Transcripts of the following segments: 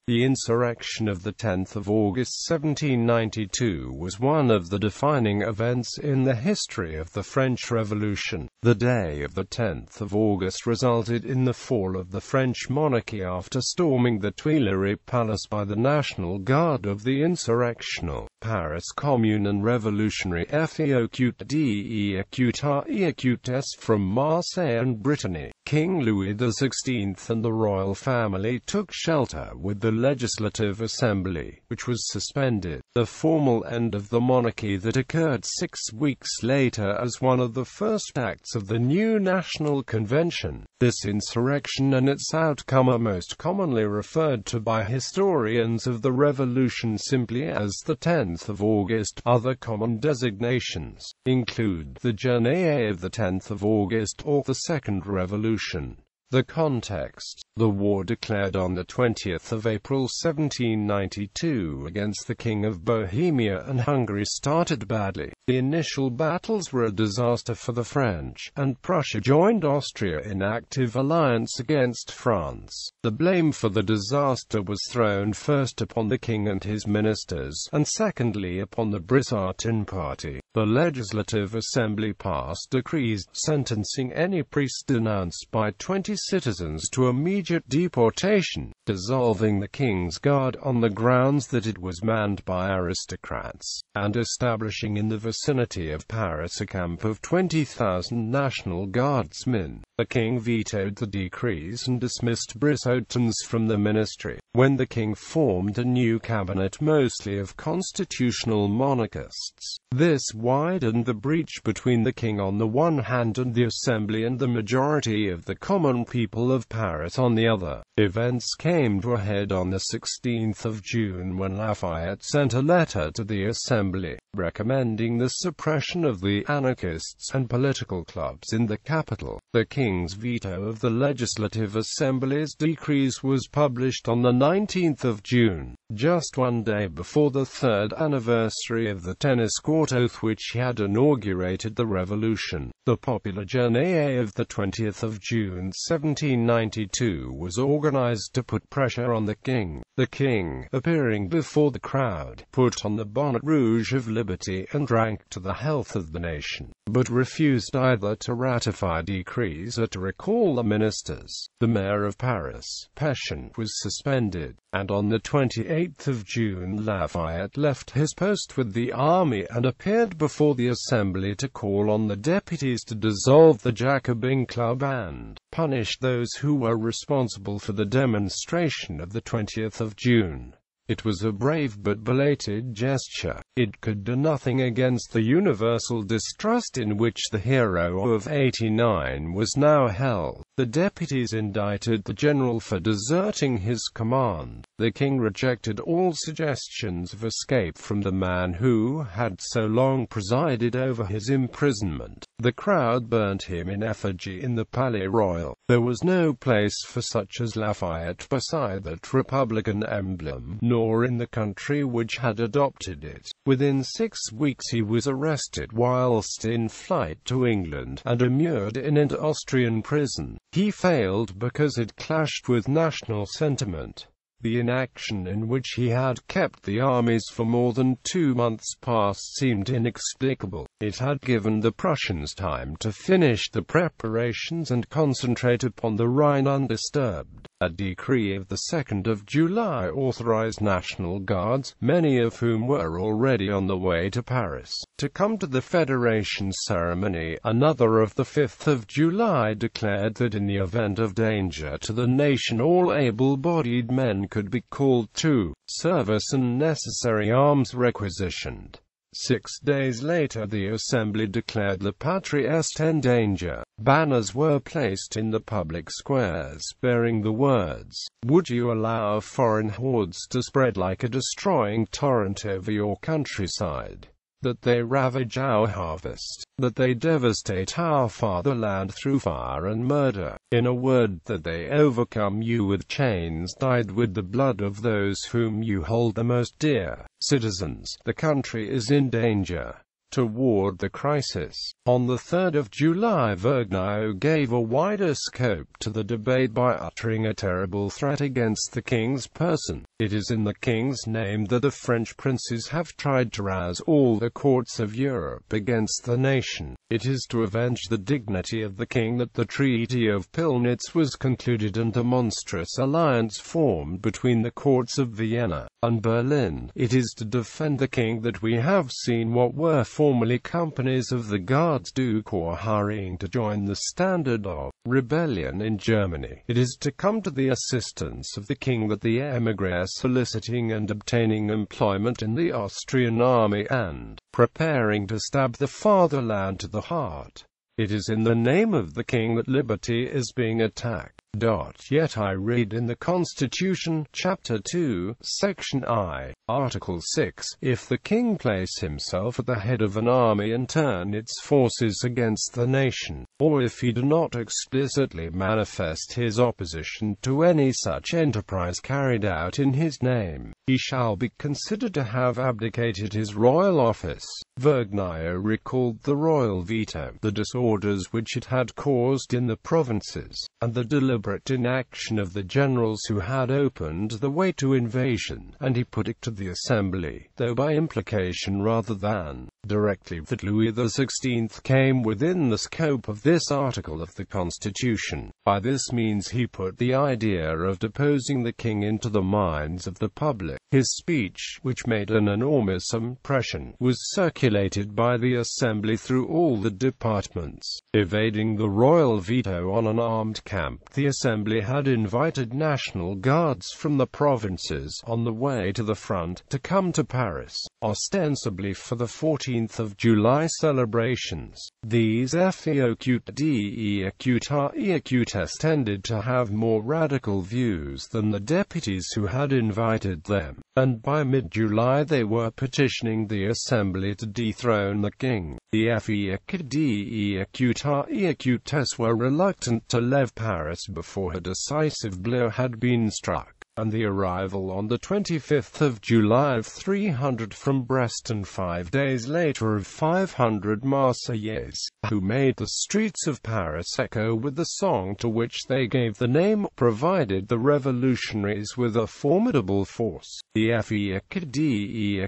The insurrection of the 10th of August 1792 was one of the defining events in the history of the French Revolution. The day of the 10th of August resulted in the fall of the French monarchy after storming the Tuileries Palace by the National Guard of the Insurrectional Paris Commune and revolutionary fédérés from Marseilles and Brittany. King Louis XVI and the royal family took shelter with the Legislative Assembly, which was suspended, the formal end of the monarchy that occurred 6 weeks later as one of the first acts of the new National Convention. This insurrection and its outcome are most commonly referred to by historians of the Revolution simply as the 10th of August. Other common designations include the Journée of the 10th of August or the Second Revolution. The context: the war declared on the 20th of April 1792 against the King of Bohemia and Hungary started badly. The initial battles were a disaster for the French, and Prussia joined Austria in active alliance against France. The blame for the disaster was thrown first upon the king and his ministers, and secondly upon the Brissatin party. The Legislative Assembly passed decrees sentencing any priest denounced by 20 citizens to immediate deportation, dissolving the King's Guard on the grounds that it was manned by aristocrats, and establishing in the vicinity of Paris a camp of 20,000 National Guardsmen. The king vetoed the decrees and dismissed Brissotins from the ministry. When the king formed a new cabinet mostly of constitutional monarchists, this widened the breach between the king on the one hand and the Assembly and the majority of the common people of Paris on the other. Events came to a head on the 16th of June when Lafayette sent a letter to the Assembly, recommending the suppression of the anarchists and political clubs in the capital. The king's veto of the Legislative Assembly's decrees was published on the 19th of June, just one day before the third anniversary of the tennis court oath which had inaugurated the revolution. The popular Journée of the 20th of June 1792 was organized to put pressure on the king. The king, appearing before the crowd, put on the bonnet rouge of liberty and drank to the health of the nation, but refused either to ratify decrees or to recall the ministers. The mayor of Paris, Pétion, was suspended, and on the 28th of June Lafayette left his post with the army and appeared before the Assembly to call on the deputies to dissolve the Jacobin Club and punish those who were responsible for the demonstration of the 20th of June. It was a brave but belated gesture. It could do nothing against the universal distrust in which the hero of '89 was now held. The deputies indicted the general for deserting his command. The king rejected all suggestions of escape from the man who had so long presided over his imprisonment. The crowd burnt him in effigy in the Palais Royal. There was no place for such as Lafayette beside that Republican emblem, nor in the country which had adopted it. Within 6 weeks he was arrested whilst in flight to England, and immured in an Austrian prison. He failed because it clashed with national sentiment. The inaction in which he had kept the armies for more than 2 months past seemed inexplicable. It had given the Prussians time to finish the preparations and concentrate upon the Rhine undisturbed. A decree of the 2nd of July authorized National Guards, many of whom were already on the way to Paris, to come to the Federation ceremony. Another of the 5th of July declared that in the event of danger to the nation all able-bodied men could be called to service and necessary arms requisitioned. 6 days later the Assembly declared La Patrie est en danger. Banners were placed in the public squares bearing the words, "Would you allow foreign hordes to spread like a destroying torrent over your countryside? That they ravage our harvest, that they devastate our fatherland through fire and murder, in a word, that they overcome you with chains dyed with the blood of those whom you hold the most dear. Citizens, the country is in danger. Toward the crisis, on the 3rd of July, Vergniaud gave a wider scope to the debate by uttering a terrible threat against the king's person. It is in the king's name that the French princes have tried to rouse all the courts of Europe against the nation. It is to avenge the dignity of the king that the Treaty of Pillnitz was concluded and a monstrous alliance formed between the courts of Vienna and Berlin. It is to defend the king that we have seen what were formerly companies of the Gardes du Corps hurrying to join the standard of rebellion in Germany. It is to come to the assistance of the king that the émigrés are soliciting and obtaining employment in the Austrian army and preparing to stab the fatherland to the heart. It is in the name of the king that liberty is being attacked. Yet I read in the Constitution, Chapter 2, Section I, Article 6, if the king place himself at the head of an army and turn its forces against the nation, or if he do not explicitly manifest his opposition to any such enterprise carried out in his name, he shall be considered to have abdicated his royal office. Vergniaud recalled the royal veto, the disorders which it had caused in the provinces, and the deliberate inaction of the generals who had opened the way to invasion, and he put it to the Assembly, though by implication rather than directly, that Louis XVI came within the scope of this article of the Constitution. By this means he put the idea of deposing the king into the minds of the public. His speech, which made an enormous impression, was circulated by the Assembly through all the departments. Evading the royal veto on an armed camp, the Assembly had invited National Guards from the provinces on the way to the front to come to Paris, ostensibly for the 14th of July celebrations. These fédérés tended to have more radical views than the deputies who had invited them, and by mid-July they were petitioning the Assembly to dethrone the king. The fédérés were reluctant to leave Paris before a decisive blow had been struck, and the arrival on the 25th of July of 300 from Brest and 5 days later of 500 Marseillais, who made the streets of Paris echo with the song to which they gave the name, provided the revolutionaries with a formidable force. The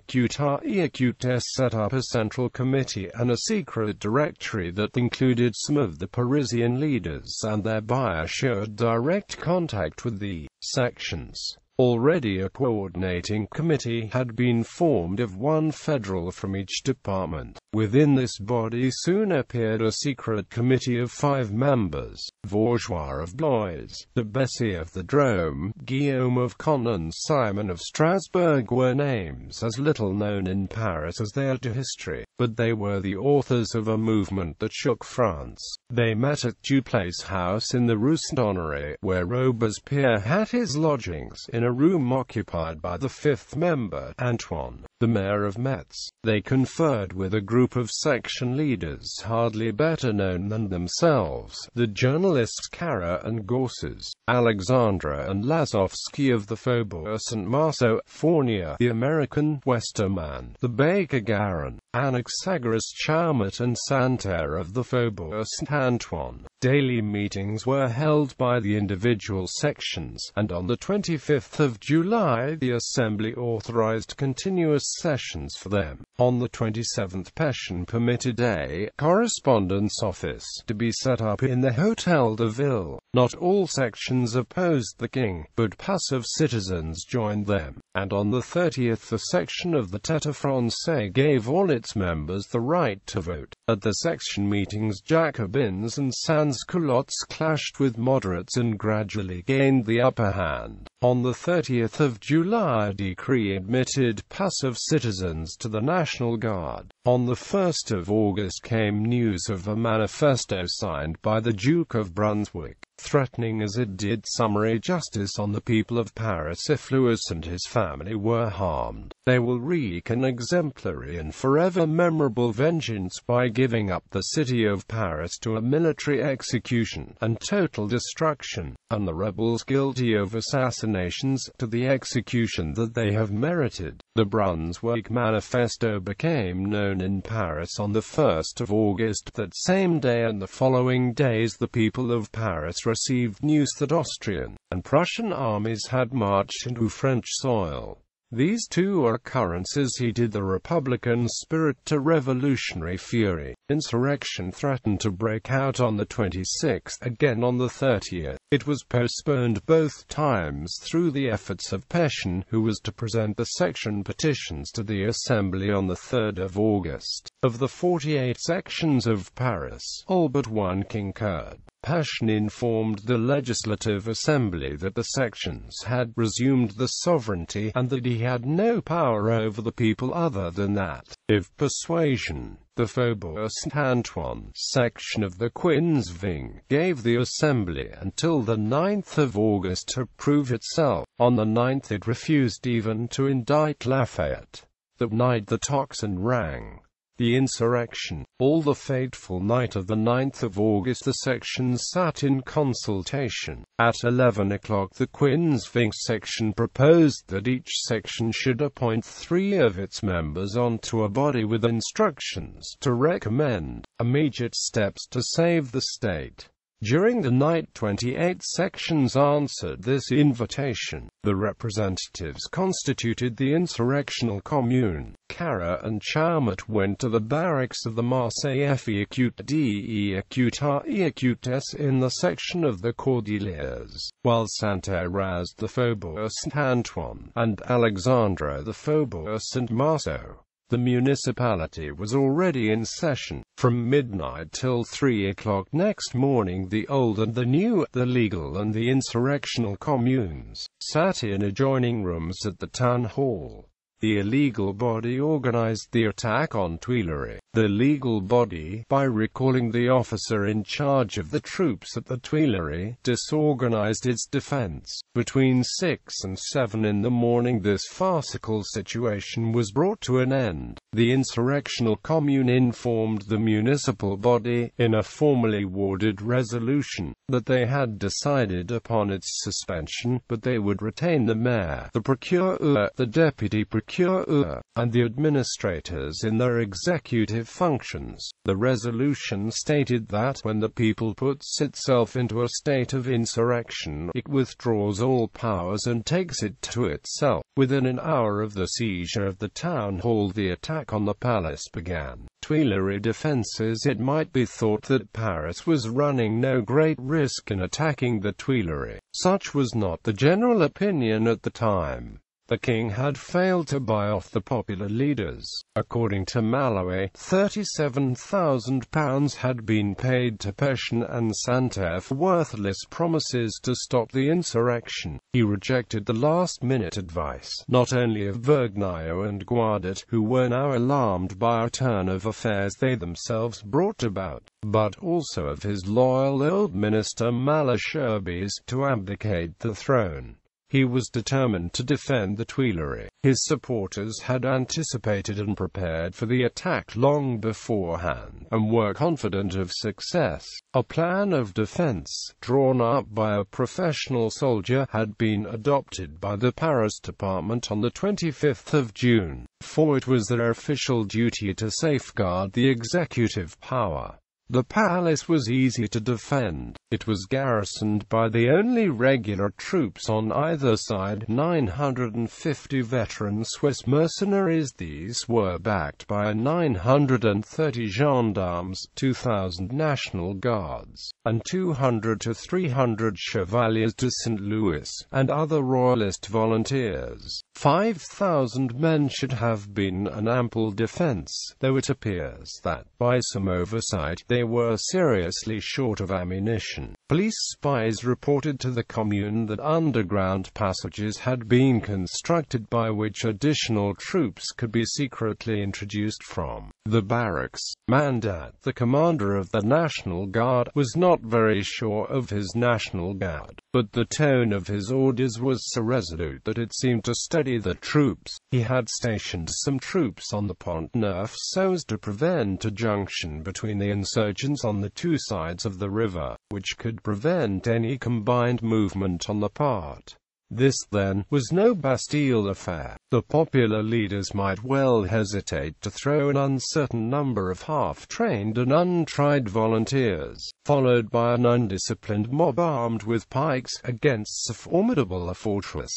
fédérés set up a central committee and a secret directory that included some of the Parisian leaders and thereby assured direct contact with the sections. Already a coordinating committee had been formed of one federal from each department. Within this body soon appeared a secret committee of 5 members: Bourgeois of Blois, Duplessis of the Drôme, Guillaume of Caen and Simon of Strasbourg were names as little known in Paris as they are to history, but they were the authors of a movement that shook France. They met at Duplessis' house in the Rue Saint-Honoré, where Robespierre had his lodgings, in a room occupied by the 5th member, Antoine, the mayor of Metz. They conferred with a group of section leaders hardly better known than themselves, the journalists Carra and Gorsses, Alexandre and Lazowski of the Faubourg Saint-Marceau, Fournier, the American Westerman, the Baker Garon, Anaxagoras Chalmette and Santerre of the Faubourg Saint-Antoine. Daily meetings were held by the individual sections, and on the 25th of July the Assembly authorized continuous sessions for them. On the 27th, Pétion permitted a correspondence office to be set up in the Hôtel de Ville. Not all sections opposed the king, but passive citizens joined them, and on the 30th the section of the Tête Français gave all its members the right to vote. At the section meetings Jacobins and sans-culottes clashed with moderates and gradually gained the upper hand. On the 30th of July a decree admitted passive citizens to the National Guard. On the 1st of August came news of a manifesto signed by the Duke of Brunswick, threatening as it did summary justice on the people of Paris if Louis and his family were harmed. They will wreak an exemplary and forever memorable vengeance by giving up the city of Paris to a military execution and total destruction, and the rebels guilty of assassinations to the execution that they have merited. The Brunswick Manifesto became known in Paris on the 1st of August. That same day and the following days the people of Paris received news that Austrian and Prussian armies had marched into French soil. These two occurrences heated the Republican spirit to revolutionary fury. Insurrection threatened to break out on the 26th, again on the 30th. It was postponed both times through the efforts of Pétion, who was to present the section petitions to the Assembly on the 3rd of August. Of the 48 sections of Paris, all but one concurred. Pétion informed the Legislative Assembly that the sections had resumed the sovereignty, and that he had no power over the people other than that of persuasion. The Faubourg Saint-Antoine section of the Queenswing gave the Assembly until the 9th of August to prove itself. On the 9th it refused even to indict Lafayette. That night the tocsin rang. The insurrection. All the fateful night of the 9th of August the sections sat in consultation. At 11 o'clock the Queenswing section proposed that each section should appoint 3 of its members onto a body with instructions to recommend immediate steps to save the state. During the night 28 sections answered this invitation. The representatives constituted the Insurrectional Commune. Carra and Chaumont went to the barracks of the Marseilles FEAQUT-DE EAQT-S in the section of the Cordilleras, while Santerre roused the Faubourg Saint-Antoine, and Alexandre the Faubourg Saint-Marceau. The municipality was already in session. From midnight till 3 o'clock next morning the old and the new, the legal and the insurrectional communes, sat in adjoining rooms at the town hall. The illegal body organized the attack on Tuileries. The legal body, by recalling the officer in charge of the troops at the Tuileries, disorganized its defense. Between 6 and 7 in the morning this farcical situation was brought to an end. The Insurrectional Commune informed the municipal body, in a formally worded resolution, that they had decided upon its suspension, but they would retain the mayor, the procureur, the deputy procureur, and the administrators in their executive functions. The resolution stated that, when the people puts itself into a state of insurrection, it withdraws all powers and takes it to itself. Within an hour of the seizure of the town hall the attack on the palace began. Tuileries defenses. It might be thought that Paris was running no great risk in attacking the Tuileries. Such was not the general opinion at the time. The king had failed to buy off the popular leaders. According to Malouet, £37,000 had been paid to Pétion and Santerre for worthless promises to stop the insurrection. He rejected the last-minute advice, not only of Vergniaud and Guadet, who were now alarmed by a turn of affairs they themselves brought about, but also of his loyal old minister Malesherbes, to abdicate the throne. He was determined to defend the Tuileries. His supporters had anticipated and prepared for the attack long beforehand, and were confident of success. A plan of defense, drawn up by a professional soldier, had been adopted by the Paris Department on the 25th of June, for it was their official duty to safeguard the executive power. The palace was easy to defend. It was garrisoned by the only regular troops on either side, 950 veteran Swiss mercenaries. These were backed by 930 gendarmes, 2,000 National Guards, and 200 to 300 Chevaliers de St. Louis, and other royalist volunteers. 5,000 men should have been an ample defense, though it appears that, by some oversight, they were seriously short of ammunition. Police spies reported to the Commune that underground passages had been constructed by which additional troops could be secretly introduced from the barracks. Mandat, the commander of the National Guard, was not very sure of his National Guard, but the tone of his orders was so resolute that it seemed to steady the troops. He had stationed some troops on the Pont Neuf so as to prevent a junction between the insurgents on the two sides of the river, which could prevent any combined movement on the part. This, then, was no Bastille affair. The popular leaders might well hesitate to throw an uncertain number of half-trained and untried volunteers, followed by an undisciplined mob armed with pikes, against so formidable a fortress.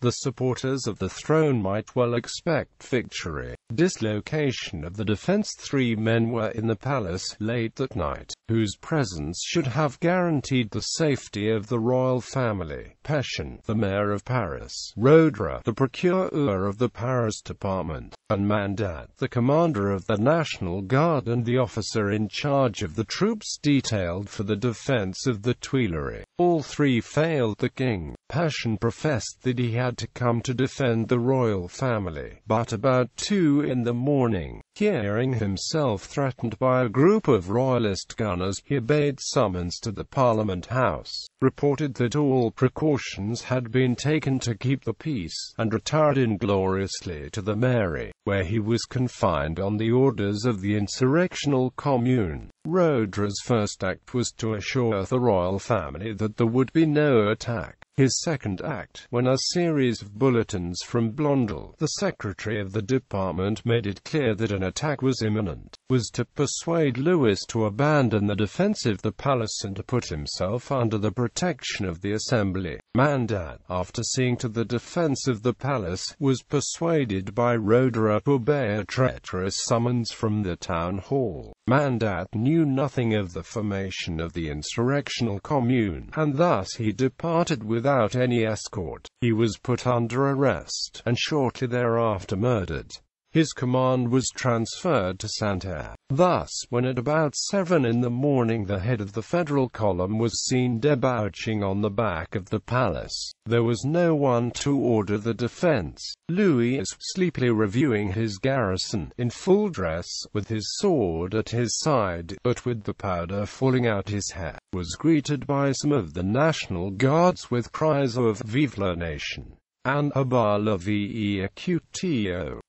The supporters of the throne might well expect victory. Dislocation of the defense. 3 men were in the palace late that night, whose presence should have guaranteed the safety of the royal family: Pétion, the mayor of Paris; Rodra, the procureur of the Paris department; and Mandat, the commander of the National Guard and the officer in charge of the troops detailed for the defense of the Tuileries. All 3 failed. The king, Pétion, professed that he had to come to defend the royal family, but about 2 in the morning, hearing himself threatened by a group of royalist gunners, he obeyed summons to the Parliament House, reported that all precautions had been taken to keep the peace, and retired ingloriously to the Mairie, where he was confined on the orders of the Insurrectional Commune. Rodra's first act was to assure the royal family that there would be no attack. His second act, when a series of bulletins from Blondel, the secretary of the department, made it clear that an attack was imminent, was to persuade Louis to abandon the defense of the palace and to put himself under the protection of the Assembly. Mandat, after seeing to the defense of the palace, was persuaded by Rodra to obey a treacherous summons from the town hall. Mandat knew nothing of the formation of the Insurrectional Commune, and thus he departed without any escort. He was put under arrest, and shortly thereafter murdered. His command was transferred to Santerre. Thus, when at about 7 in the morning the head of the federal column was seen debouching on the back of the palace, there was no one to order the defense. Louis, sleepily reviewing his garrison, in full dress, with his sword at his side, but with the powder falling out his hair, was greeted by some of the National Guards with cries of "Vive la Nation!" and "Abat la VIAF."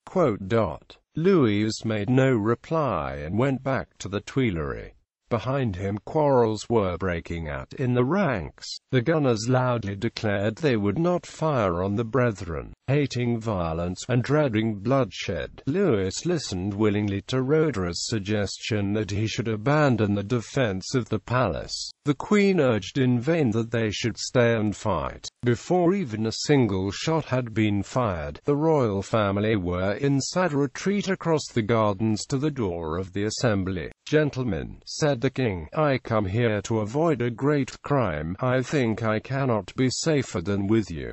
Louis made no reply and went back to the Tuileries. Behind him quarrels were breaking out in the ranks. The gunners loudly declared they would not fire on the brethren. Hating violence and dreading bloodshed, Louis listened willingly to Rodra's suggestion that he should abandon the defense of the palace. The Queen urged in vain that they should stay and fight. Before even a single shot had been fired, the royal family were in sad retreat across the gardens to the door of the Assembly. "Gentlemen," said the king, "I come here to avoid a great crime. I think I cannot be safer than with you."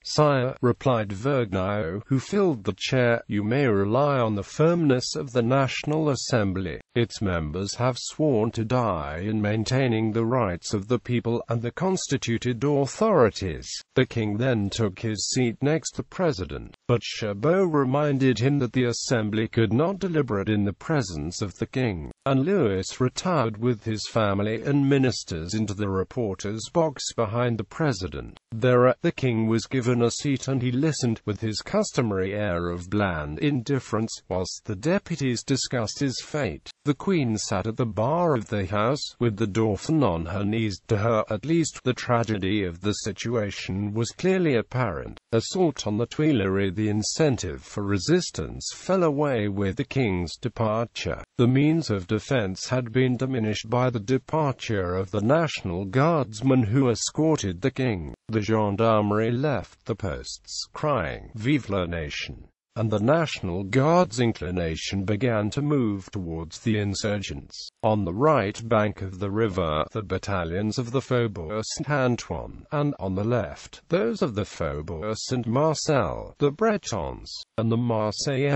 "Sire," replied Vergniaud, who filled the chair, "you may rely on the firmness of the National Assembly. Its members have sworn to die in maintaining the rights of the people and the constituted authorities." The king then took his seat next the president, but Chabot reminded him that the Assembly could not deliberate in the presence of the king, and Louis retired with his family and ministers into the reporter's box behind the president. There, the king was given a seat and he listened, with his customary air of bland indifference, whilst the deputies discussed his fate. The queen sat at the bar of the house, with the Dauphin on her knees. To her, at least, the tragedy of the situation was clearly apparent. Assault on the Tuileries, the incentive for resistance, fell away with the king's departure. The means of defense had been diminished by the departure of the National Guardsmen who escorted the king. The gendarmerie left the posts, crying, "Vive la Nation!" and the National Guard's inclination began to move towards the insurgents. On the right bank of the river, the battalions of the Faubourg Saint-Antoine, and on the left, those of the Faubourg Saint-Marcel, the Bretons, and the Marseilles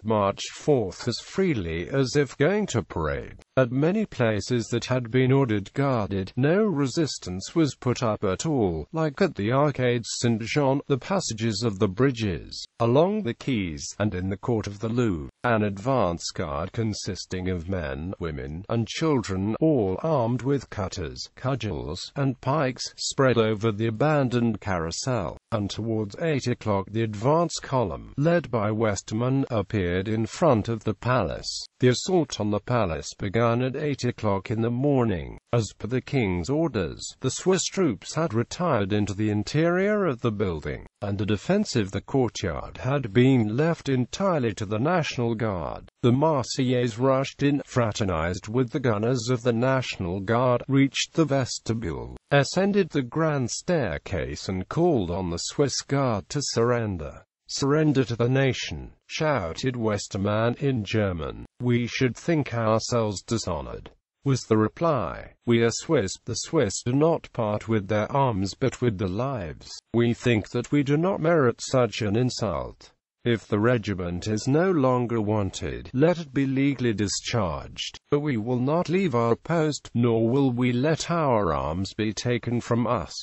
marched forth as freely as if going to parade. At many places that had been ordered guarded, no resistance was put up at all, like at the Arcade Saint-Jean, the passages of the bridges, along the quays, and in the court of the Louvre. An advance guard consisting of men, women, and children, all armed with cutters, cudgels, and pikes, spread over the abandoned carousel, and towards 8 o'clock the advance column, led by Westermann, appeared in front of the palace. The assault on the palace began at 8 o'clock in the morning. As per the king's orders, the Swiss troops had retired into the interior of the building, and a defense of the courtyard had been left entirely to the National Guard. The Marseillaise rushed in, fraternized with the gunners of the National Guard, reached the vestibule, ascended the grand staircase and called on the Swiss Guard to surrender. "Surrender to the nation," shouted Westermann in German. "We should think ourselves dishonored," was the reply. "We are Swiss. The Swiss do not part with their arms but with their lives. We think that we do not merit such an insult. If the regiment is no longer wanted, let it be legally discharged. But we will not leave our post, nor will we let our arms be taken from us."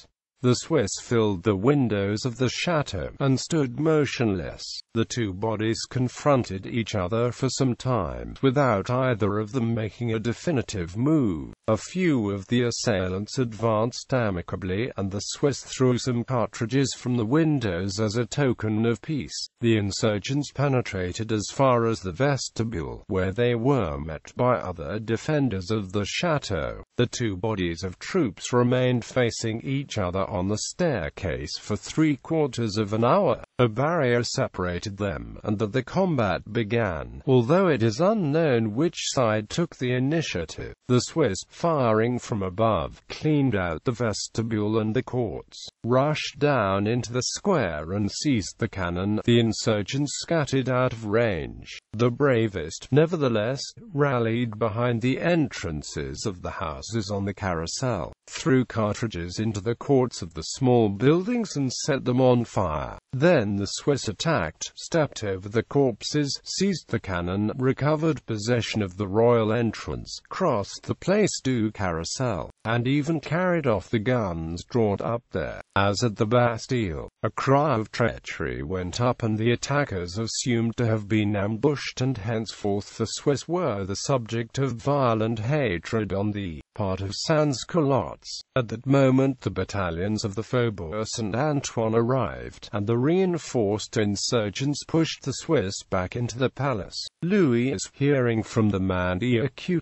The Swiss filled the windows of the chateau, and stood motionless. The two bodies confronted each other for some time, without either of them making a definitive move. A few of the assailants advanced amicably, and the Swiss threw some cartridges from the windows as a token of peace. The insurgents penetrated as far as the vestibule, where they were met by other defenders of the chateau. The two bodies of troops remained facing each other on the staircase for 3/4 of an hour. A barrier separated them, and the combat began, although it is unknown which side took the initiative. The Swiss, firing from above, cleaned out the vestibule and the courts, rushed down into the square and seized the cannon. The insurgents scattered out of range. The bravest, nevertheless, rallied behind the entrances of the houses on the carousel, threw cartridges into the courts of the small buildings and set them on fire. Then the Swiss attacked, stepped over the corpses, seized the cannon, recovered possession of the royal entrance, crossed the Place du Carrousel, and even carried off the guns drawn up there. As at the Bastille, a cry of treachery went up and the attackers assumed to have been ambushed, and henceforth the Swiss were the subject of violent hatred on the part of sans-culottes. At that moment the battalions of the Faubourg Saint-Antoine arrived, and the reinforced insurgents pushed the Swiss back into the palace. Louis, hearing from the Monarchy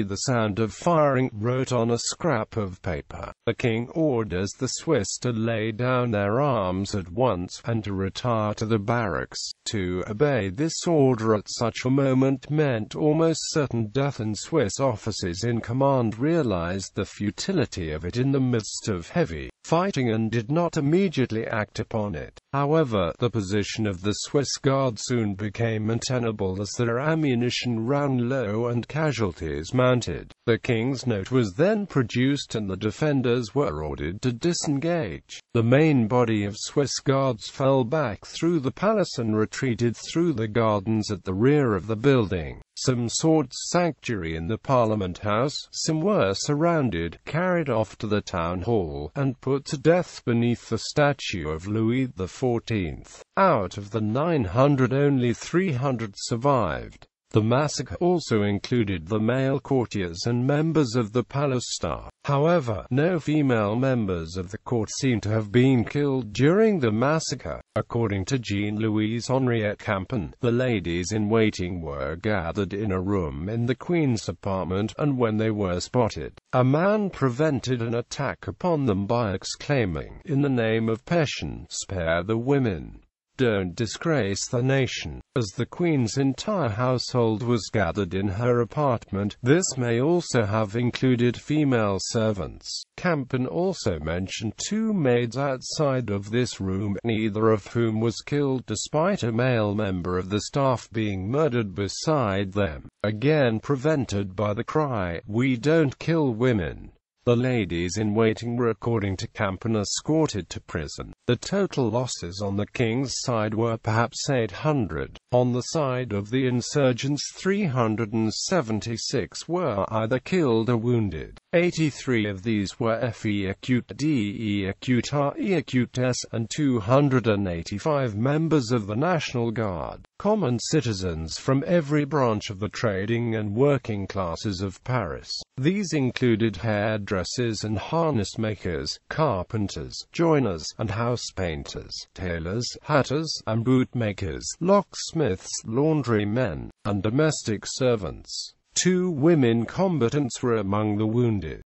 the sound of firing, wrote on a scrap of paper, "The king orders the Swiss to lay down their arms at once, and to retire to the barracks." To obey this order at such a moment meant almost certain death, and Swiss officers in command realized the futility of it in the midst of heavy fighting and did not immediately act upon it. However, the position of the Swiss Guard soon became untenable as their ammunition ran low and casualties mounted. The king's note was then produced and the defenders were ordered to disengage. The main body of Swiss Guards fell back through the palace and retreated through the gardens at the rear of the building. Some sought sanctuary in the Parliament House, some were surrounded, carried off to the town hall, and put to death beneath the statue of Louis XIV. Out of the 900 only 300 survived. The massacre also included the male courtiers and members of the palace staff. However, no female members of the court seem to have been killed during the massacre. According to Jean-Louise Henriette Campan, the ladies-in-waiting were gathered in a room in the Queen's apartment, and when they were spotted, a man prevented an attack upon them by exclaiming, "In the name of passion, spare the women. Don't disgrace the nation." As the Queen's entire household was gathered in her apartment, this may also have included female servants. Campion also mentioned 2 maids outside of this room, neither of whom was killed despite a male member of the staff being murdered beside them, again prevented by the cry, "We don't kill women." The ladies in waiting were, according to Campion, escorted to prison. The total losses on the king's side were perhaps 800. On the side of the insurgents, 376 were either killed or wounded. 83 of these were FE acute, DE acute, RE acute S, and 285 members of the National Guard, common citizens from every branch of the trading and working classes of Paris. These included hairdressers and harness makers, carpenters, joiners and house painters, tailors, hatters and bootmakers, locksmiths, laundrymen, and domestic servants. 2 women combatants were among the wounded.